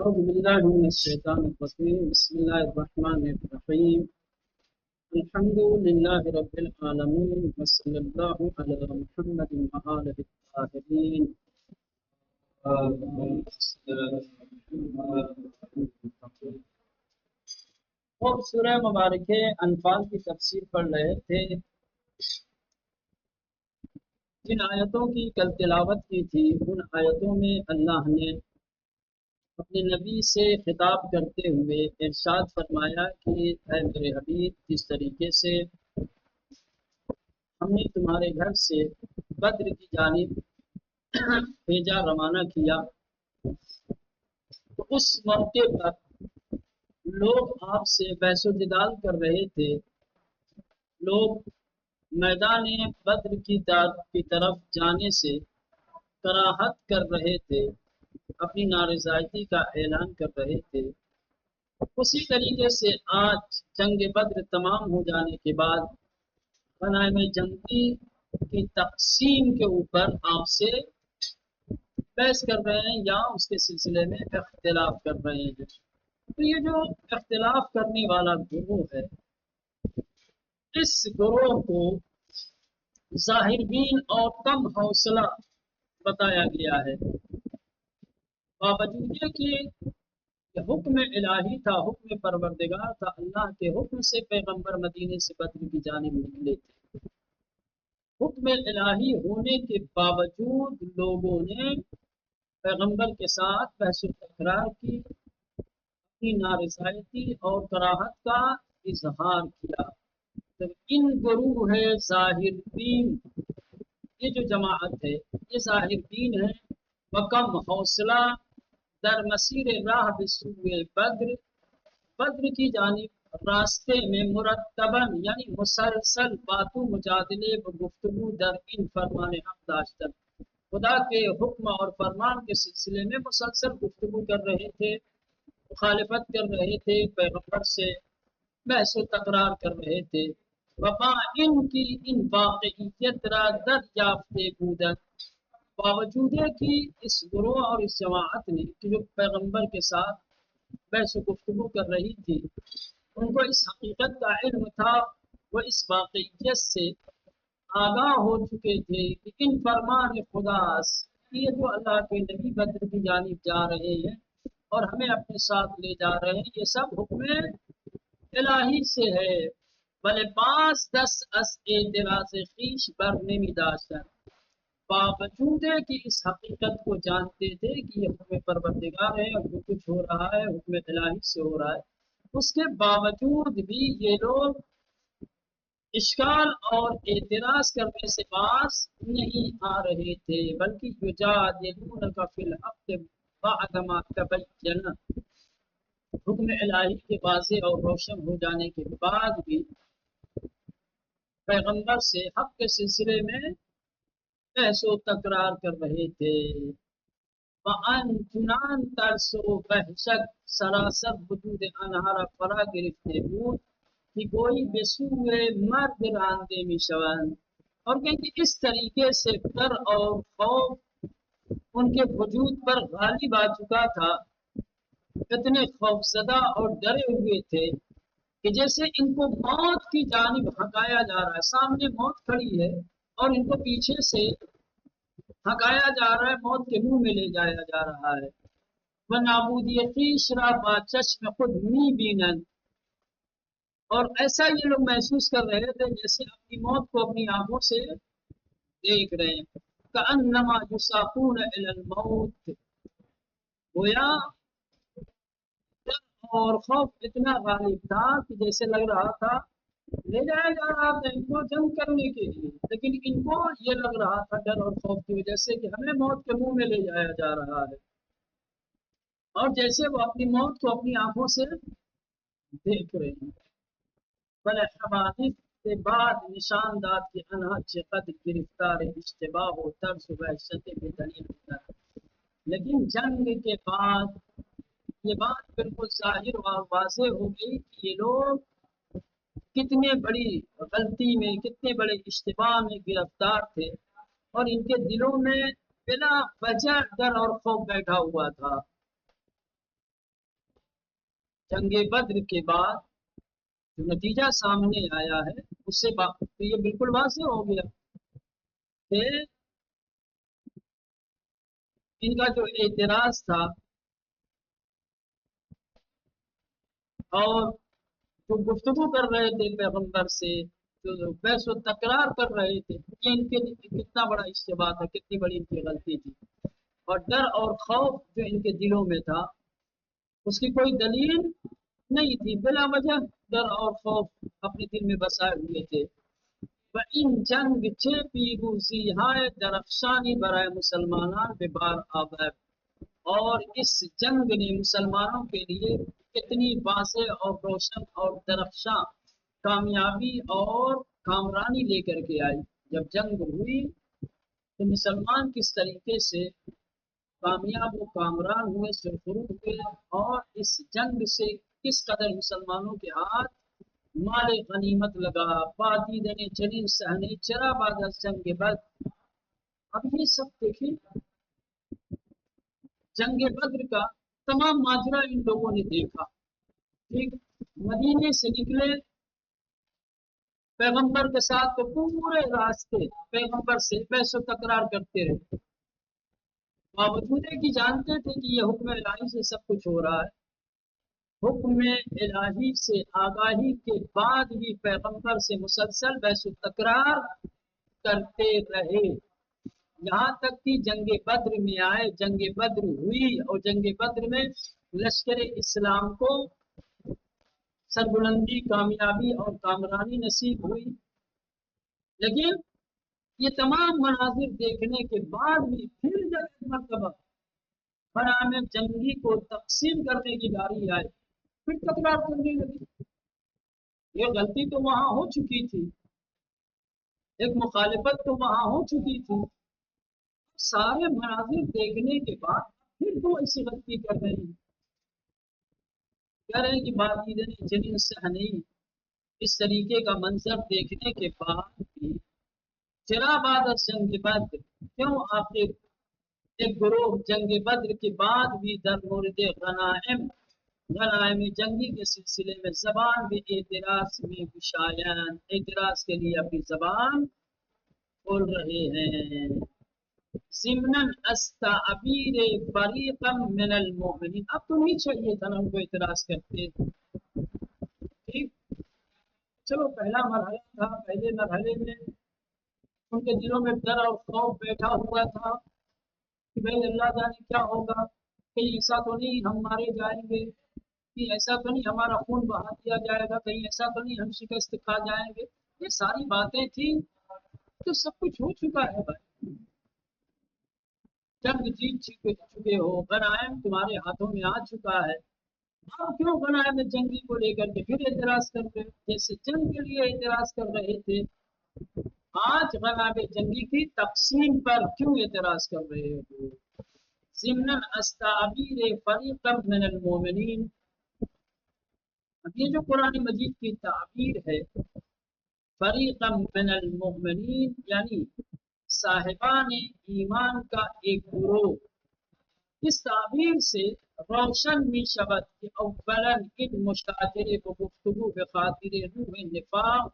أعوذ بالله من الشيطان الرجيم بسم الله الرحمن الرحيم الحمد لله رب العالمين وصلى الله على محمد وآله الطاهرين. اور سورہ مبارکہ انفال کی تفسیر پڑھ رہے تھے. جن آیتوں کی کل تلاوت کی تھی ان آیتوں میں اللہ نے اپنے نبی سے خطاب کرتے ہوئے ارشاد فرمایا کہ اے میرے حبیب، جس طریقے سے ہم نے تمہارے گھر سے بدر کی جانب بھیجا، روانہ کیا، تو اس موقع پر لوگ آپ سے بحث و جدال کر رہے تھے. لوگ میدان بدر کی طرف جانے سے کراہت کر رہے تھے، اپنی نارضائیتی کا اعلان کر رہے تھے. اسی طریقے سے آج جنگ بدر تمام ہو جانے کے بعد غنائم جنگی کی تقسیم کے اوپر آپ سے بحث کر رہے ہیں یا اس کے سلسلے میں اختلاف کر رہے ہیں. تو یہ جو اختلاف کرنے والا گروہ ہے، اس گروہ کو ظاہر بین اور کم حوصلہ بتایا گیا ہے. باوجود یہ کہ حکم الہی تھا، حکم پروردگار تھا، اللہ کے حکم سے پیغمبر مدینے سے بدر کی جانب نکلے تھے. حکم الہی ہونے کے باوجود لوگوں نے پیغمبر کے ساتھ بحث و تکرار کی، اپنی نارضائیتی اور کراہت کا اظہار کیا. تو ان گروہ ہے ظاہر دین، یہ جو جماعت ہے یہ ظاہر دین ہے. وکم حوصلہ در مسیر راہ بسوئے بدر کی جانب راستے میں مرتباً یعنی مسلسل باتوں مجادلے و گفتگو در ان فرمان حق داشتن، خدا کے حکم اور فرمان کے سلسلے میں مسلسل گفتگو کر رہے تھے، مخالفت کر رہے تھے، پیغمبر سے بحث و تکرار کر رہے تھے. وبا ان کی ان واقعیت را دریافتے بودن، باوجود ہے کہ اس گروہ اور اس جماعت نے کہ جو پیغمبر کے ساتھ بحث و گفتگو کر رہی تھی، ان کو اس حقیقت کا علم تھا، وہ اس واقعیت سے آگاہ ہو چکے تھے کہ ان فرمان خدا یہ جو اللہ کے نبی بدر کی جانب جا رہے ہیں اور ہمیں اپنے ساتھ لے جا رہے ہیں، یہ سب حکم الہی سے ہے. بلے پاس دس اس اعتراض خیش بر نمی داشتن، باوجود ہے کہ اس حقیقت کو جانتے تھے کہ یہ حکم پروردگار ہے اور جو کچھ ہو رہا ہے حکم الہی سے ہو رہا ہے، اس کے باوجود بھی یہ لوگ اشکال اور اعتراض کرنے سے باز نہیں آ رہے تھے، بلکہ یجادلونک فی الحق بعد ما تبین، حکم الہی کے واضح اور روشن ہو جانے کے بعد بھی پیغمبر سے حق کے سلسلے میں بحث و تکرار کر رہے تھے. وَأَن چنان ترس و وحشت سراسر وجود انہارا فرا گرفتے بود کہ کوئی بسوئے مرد راندے می شوند، اور کہ اس طریقے سے ڈر اور خوف ان کے وجود پر غالب آ چکا تھا، اتنے خوفزدہ اور ڈرے ہوئے تھے کہ جیسے ان کو موت کی جانب ہکایا جا رہا ہے. سامنے موت کھڑی ہے اور ان کو پیچھے سے ہکایا جا رہا ہے، موت کے منہ میں لے جایا جا رہا ہے. وہ نابودی خویش را با چشم خود می بینن، اور ایسا یہ لوگ محسوس کر رہے تھے جیسے اپنی موت کو اپنی آنکھوں سے دیکھ رہے ہیں. کأنما یساقون الی الموت، گویا اور خوف اتنا غالب تھا کہ جیسے لگ رہا تھا لے جایا جا رہا تھا ان کو جنگ کرنے کے لیے، لیکن ان کو یہ لگ رہا تھا ڈر اور خوف کی وجہ سے کہ ہمیں موت کے منہ میں لے جایا جا رہا ہے، اور جیسے وہ اپنی موت کو اپنی آنکھوں سے دیکھ رہے ہیں. بلے حوادث کے بعد نشان داد کی انہا چقد گرفتار اشتباہ و ترس و وحشت میں دلیل ہوتا ہے. لیکن جنگ کے بعد یہ بات بالکل ظاہر اور واضح ہو گئی کہ یہ لوگ کتنے بڑی غلطی میں، کتنے بڑے اشتباہ میں گرفتار تھے، اور ان کے دلوں میں بلا وجہ ڈر اور خوف بیٹھا ہوا تھا. جنگ بدر کے بعد جو نتیجہ سامنے آیا ہے اس سے تو یہ بالکل واضح ہو گیا کہ ان کا جو اعتراض تھا اور جو گفتگو کر رہے تھے پیغمبر سے، جو بحث و تکرار کر رہے تھے، یہ ان کے کتنا بڑا اشتباہ تھا، کتنی بڑی ان کی غلطی تھی، اور ڈر اور خوف جو ان کے دلوں میں تھا اس کی کوئی دلیل نہیں تھی، بلا وجہ ڈر اور خوف اپنے دل میں بسائے ہوئے تھے۔ ان جنگ چھ پیروزی ہائے درخشانی برائے مسلمانان بے بار آباد، اور اس جنگ نے مسلمانوں کے لیے کتنی واضح اور روشن اور درخشاں کامیابی اور کامرانی لے کر کے آئی۔ جب جنگ ہوئی تو مسلمان کس طریقے سے کامیاب و کامران ہوئے، سرخرو ہوئے، اور اس جنگ سے کس قدر مسلمانوں کے ہاتھ مال غنیمت لگا، پاتی دینے چنین سہنے چرا بعد از جنگ بعد۔ اب یہ سب دیکھیں، جنگ بدر کا تمام ماجرا ان لوگوں نے دیکھا، ٹھیک، مدینے سے نکلے پیغمبر کے ساتھ تو پورے راستے پیغمبر سے بحث و تکرار کرتے رہے، باوجود ہے کہ جانتے تھے کہ یہ حکم الہی سے سب کچھ ہو رہا ہے۔ حکم الہی سے آگاہی کے بعد بھی پیغمبر سے مسلسل بحث و تکرار کرتے رہے، یہاں تک کہ جنگ بدر میں آئے، جنگ بدر ہوئی، اور جنگ بدر میں لشکر اسلام کو سربلندی، کامیابی اور کامرانی نصیب ہوئی۔ لیکن یہ تمام مناظر دیکھنے کے بعد بھی پھر جب ایک مرتبہ برآمد جنگی کو تقسیم کرنے کی باری آئی، پھر تکرار کرنے لگی۔ یہ غلطی تو وہاں ہو چکی تھی، ایک مخالفت تو وہاں ہو چکی تھی، سارے مناظر دیکھنے کے بعد پھر تو ایسی غلطی کر رہے ہیں، کہہ رہے ہیں کہ باقی جنین سہنی، اس طریقے کا منظر دیکھنے کے بعد بھی چرا بعد از جنگ بدر، کیوں آخر ایک گروہ جنگ بدر کے بعد بھی در مورد غنائم جنگی کے سلسلے میں زبان بھی اعتراض میں گشایان، اعتراض کے لیے اپنی زبان کھول رہے ہیں۔ ضمناً استعبیر فریقا من المؤمنین، اب تو نہیں چاہیے تھا نا ان کو اعتراض کرتے، ٹھیک، چلو پہلا مرحلہ تھا، پہلے مرحلے میں ان کے دلوں میں ڈر اور خوف بیٹھا ہوا تھا کہ بھئی اللہ جانے کیا ہوگا، کہیں ایسا تو نہیں ہم مارے جائیں گے، کہیں ایسا تو نہیں ہمارا خون بہا دیا جائے گا، کہیں ایسا تو نہیں ہم شکست کھا جائیں گے۔ یہ ساری باتیں تھیں، تو سب کچھ ہو چکا ہے بھائی، جنگ جیت چکے ہو، غنائم تمہارے ہاتھوں میں آ چکا ہے، آپ کیوں غنائم جنگی کو لے کر کے پھر اعتراض کر رہے ہو؟ جیسے جنگ کے لیے اعتراض کر رہے تھے، آج غنائم جنگی کی تقسیم پر کیوں اعتراض کر رہے ہو؟ ضمناً استعبیر فریقا من المؤمنین، اب یہ جو قرآن مجید کی تعبیر ہے فریقا من المؤمنین، یعنی صاحبان ایمان کا ایک گروہ، اس تعبیر سے روشن می شود کہ اولا ان مشاجرے کو گفتگو بخاطر روح نفاق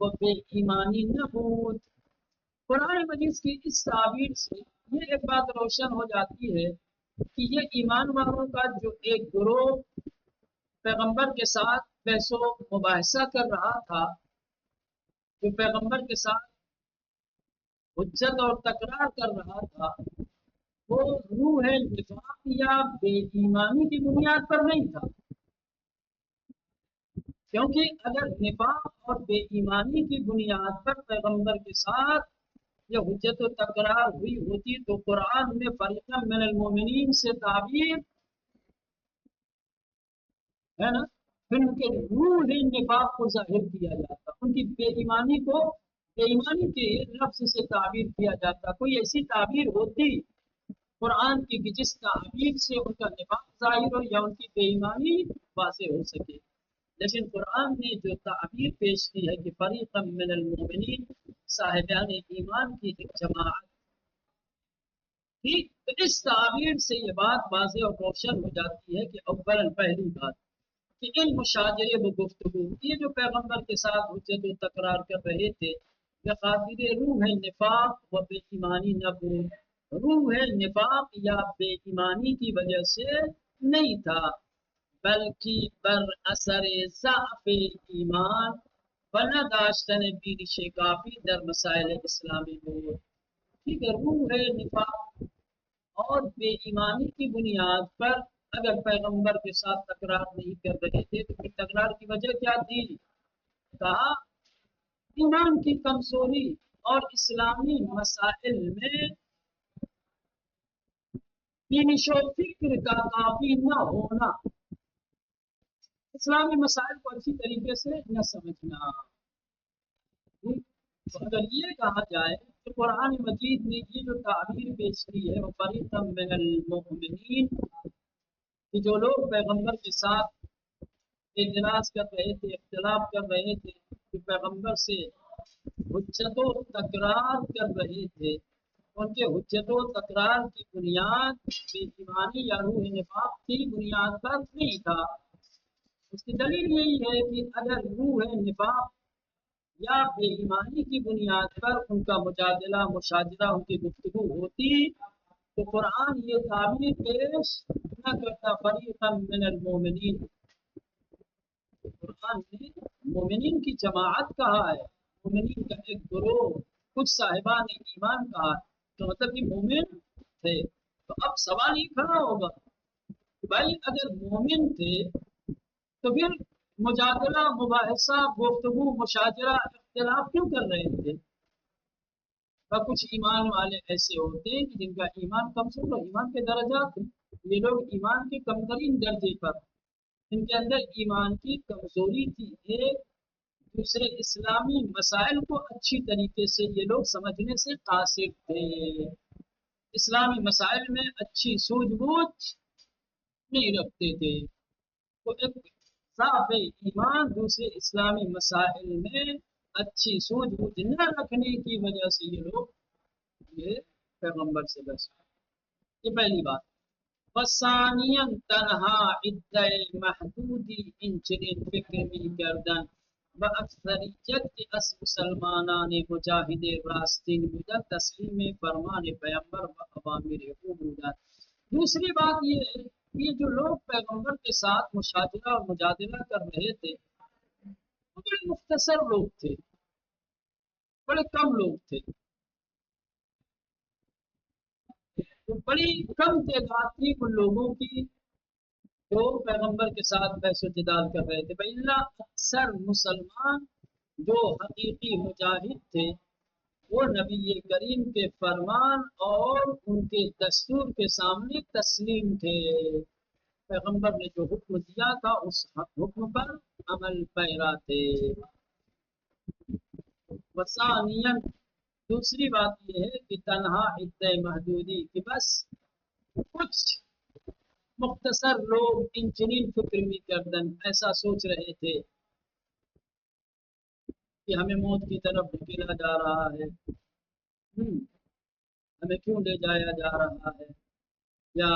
و بے ایمانی نبود۔ قرآن مجید کی اس تعبیر سے یہ ایک بات روشن ہو جاتی ہے کہ یہ ایمان والوں کا جو ایک گروہ پیغمبر کے ساتھ بحث و مباحثہ کر رہا تھا، جو پیغمبر کے ساتھ حجت اور تکرار کر رہا تھا، وہ روح نفاق یا بے ایمانی کی بنیاد پر نہیں تھا، کیونکہ اگر نفاق اور بے ایمانی کی بنیاد پر پیغمبر کے ساتھ یہ حجت و تکرار ہوئی ہوتی تو قرآن میں فریقا من المؤمنین سے تعبیر ہے نا، پھر ان کے روح نفاق کو ظاہر کیا جاتا، ان کی بے ایمانی کو بے ایمانی کے لفظ سے تعبیر کیا جاتا، کوئی ایسی تعبیر ہوتی قرآن کی کہ جس تعبیر سے ان کا نفاق ظاہر ہو یا ان کی بے ایمانی واضح ہو سکے، لیکن قرآن نے جو تعبیر پیش کی ہے کہ فریقا من المؤمنین، صاحبان ایمان کی ایک جماعت، ٹھیک، تو اس تعبیر سے یہ بات واضح اور روشن ہو جاتی ہے کہ اولا پہلی بات کہ ان مشاجرے و گفتگو، یہ جو پیغمبر کے ساتھ حجت و تکرار کر رہے تھے، یہ خاطر روح نفاق و بے ایمانی نہ ہو، روح نفاق یا بے ایمانی کی وجہ سے نہیں تھا، بلکہ بر اثر ضعف ایمان و نہ داشتن بینش کافی در مسائل اسلامی ہو. ٹھیک ہے، روح نفاق اور بے ایمانی کی بنیاد پر اگر پیغمبر کے ساتھ تکرار نہیں کر رہے تھے تو پھر تکرار کی وجہ کیا تھی؟ کہا ایمان کی کمزوری اور اسلامی مسائل میں بینش و فکر کا کافی نہ ہونا، اسلامی مسائل کو اچھی طریقے سے نہ سمجھنا. تو اگر یہ کہا جائے کہ قرآن مجید نے یہ جو تعبیر پیش کی ہے وہ فریقا من المؤمنین، کہ جو لوگ پیغمبر کے ساتھ اعتراض کر رہے تھے، اختلاف کر رہے تھے، کہ پیغمبر سے حجت و تکرار کر رہے تھے، ان کے حجت و تکرار کی بنیاد بے ایمانی یا روح نفاق کی بنیاد پر نہیں تھا. اس کی دلیل یہی ہے کہ اگر روح نفاق یا بے ایمانی کی بنیاد پر ان کا مجادلہ مشاجرہ ان کی گفتگو ہوتی تو قرآن یہ تعبیر پیش نہ کرتا فریقا من المؤمنین. قرآن نے مومنین کی جماعت کہا ہے، مومنین کا ایک گروہ، کچھ صاحبان ایمان کہا ہے، تو مطلب کہ مومن تھے. تو اب سوال یہ کھڑا ہوگا کہ بھائی اگر مومن تھے تو پھر مجادلہ مباحثہ گفتگو مشاجرہ اختلاف کیوں کر رہے تھے؟ کچھ ایمان والے ایسے ہوتے ہیں کہ جن کا ایمان کمزور ہو، ایمان کے درجات ہیں، یہ لوگ ایمان کے کم ترین درجے پر، ان کے اندر ایمان کی کمزوری تھی، ایک دوسرے اسلامی مسائل کو اچھی طریقے سے یہ لوگ سمجھنے سے قاصر تھے، اسلامی مسائل میں اچھی سوجھ بوجھ نہیں رکھتے تھے. تو ایک صاف ایمان دوسرے اسلامی مسائل میں اچھی سوجھ بوجھ نہ رکھنے کی وجہ سے یہ لوگ یہ پیغمبر سے بس. یہ پہلی بات. وثانیاً تنہا عدہ محدودی انچنین فکر می کردن و اکثریت کے اس مسلمانان مجاہد راستین بودن تسلیم فرمان پیغمبر و اوامر او بودن. دوسری بات یہ ہے کہ یہ جو لوگ پیغمبر کے ساتھ مشاجرہ اور مجادلہ کر رہے تھے وہ بڑے مختصر لوگ تھے، بڑے کم لوگ تھے، بڑی کم تعداد تھی ان لوگوں کی جو پیغمبر کے ساتھ بحث و جدال کر رہے تھے. بلّہ اکثر مسلمان جو حقیقی مجاہد تھے وہ نبی کریم کے فرمان اور ان کے دستور کے سامنے تسلیم تھے. پیغمبر نے جو حکم دیا تھا اس حکم پر عمل پیرا تھے. وثانیاً دوسری بات یہ ہے کہ تنہا عدہ محدودی کہ بس کچھ مختصر لوگ ان چنین فکر میں کردن ایسا سوچ رہے تھے کہ ہمیں موت کی طرف دھکیلا جا رہا ہے، ہمیں کیوں لے جایا جا رہا ہے، یا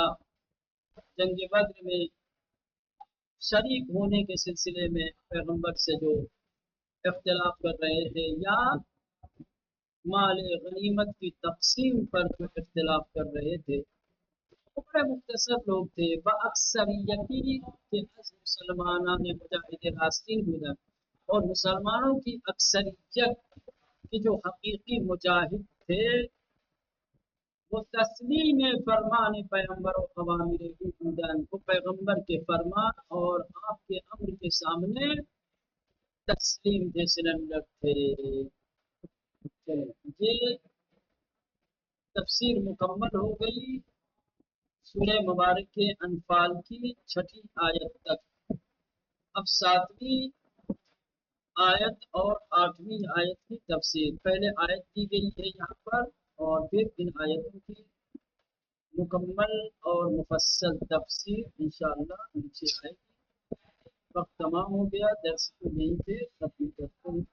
جنگ بدر میں شریک ہونے کے سلسلے میں پیغمبر سے جو اختلاف کر رہے تھے، یا مال غنیمت کی تقسیم پر جو اختلاف کر رہے تھے. بڑے مختصر لوگ تھے، باکثریتی کے مسلمانان مجاہد راستین بودن، اور مسلمانوں کی اکثریت کے جو حقیقی مجاہد تھے وہ تسلیم فرمان پیغمبر و اوامر بودن، وہ پیغمبر کے فرمان اور آپ کے امر کے سامنے تسلیم تھے، سرنڈر تھے. یہ تفسیر مکمل ہو گئی سورہ مبارک کے انفال کی 6 آیت تک. اب 7ویں آیت اور 8ویں آیت کی تفسیر. پہلے آیت دی گئی ہے یہاں پر اور پھر ان آیتوں کی مکمل اور مفصل تفسیر انشاءاللہ نیچے آئے گی. وقت تمام ہو گیا، درس کو یہیں پہ ختم کرتے ہیں.